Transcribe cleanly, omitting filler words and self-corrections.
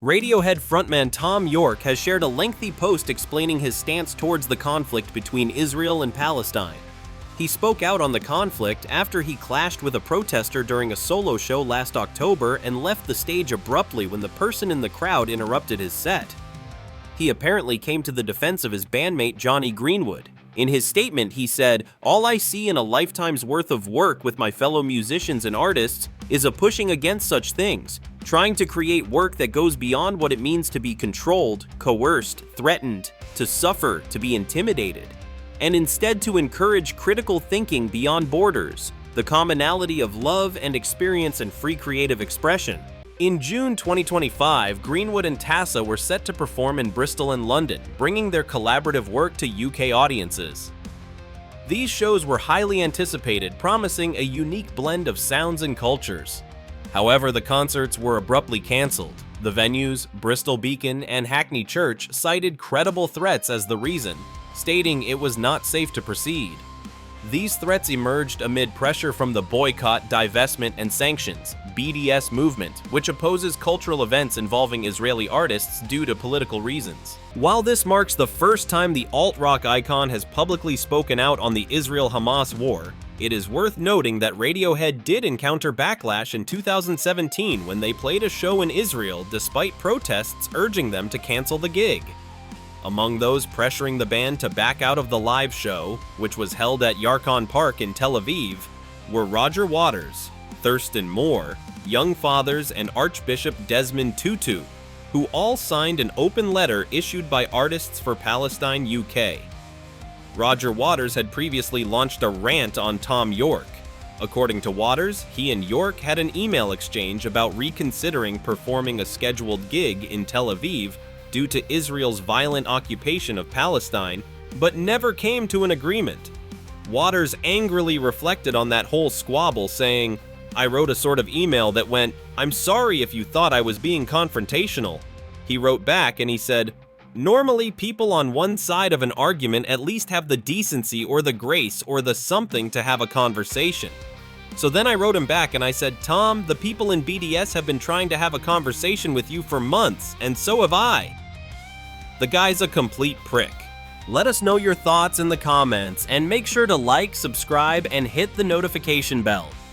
Radiohead frontman Thom Yorke has shared a lengthy post explaining his stance towards the conflict between Israel and Palestine. He spoke out on the conflict after he clashed with a protester during a solo show last October and left the stage abruptly when the person in the crowd interrupted his set. He apparently came to the defense of his bandmate Jonny Greenwood. In his statement, he said, "All I see in a lifetime's worth of work with my fellow musicians and artists is a pushing against such things, trying to create work that goes beyond what it means to be controlled, coerced, threatened, to suffer, to be intimidated, and instead to encourage critical thinking beyond borders, the commonality of love and experience and free creative expression." In June 2025, Greenwood and Tassa were set to perform in Bristol and London, bringing their collaborative work to UK audiences. These shows were highly anticipated, promising a unique blend of sounds and cultures. However, the concerts were abruptly cancelled. The venues, Bristol Beacon and Hackney Church, cited credible threats as the reason, stating it was not safe to proceed. These threats emerged amid pressure from the Boycott, Divestment and Sanctions (BDS) movement, which opposes cultural events involving Israeli artists due to political reasons. While this marks the first time the alt-rock icon has publicly spoken out on the Israel-Hamas war, it is worth noting that Radiohead did encounter backlash in 2017 when they played a show in Israel despite protests urging them to cancel the gig. Among those pressuring the band to back out of the live show, which was held at Yarkon Park in Tel Aviv, were Roger Waters, Thurston Moore, Young Fathers, and Archbishop Desmond Tutu, who all signed an open letter issued by Artists for Palestine UK. Roger Waters had previously launched a rant on Thom Yorke. According to Waters, he and Yorke had an email exchange about reconsidering performing a scheduled gig in Tel Aviv due to Israel's violent occupation of Palestine, but never came to an agreement. Waters angrily reflected on that whole squabble, saying, "I wrote a sort of email that went, 'I'm sorry if you thought I was being confrontational.'" He wrote back and he said, "Normally people on one side of an argument at least have the decency or the grace or the something to have a conversation." So then I wrote him back and I said, "Tom, the people in BDS have been trying to have a conversation with you for months, and so have I." The guy's a complete prick. Let us know your thoughts in the comments, and make sure to like, subscribe, and hit the notification bell.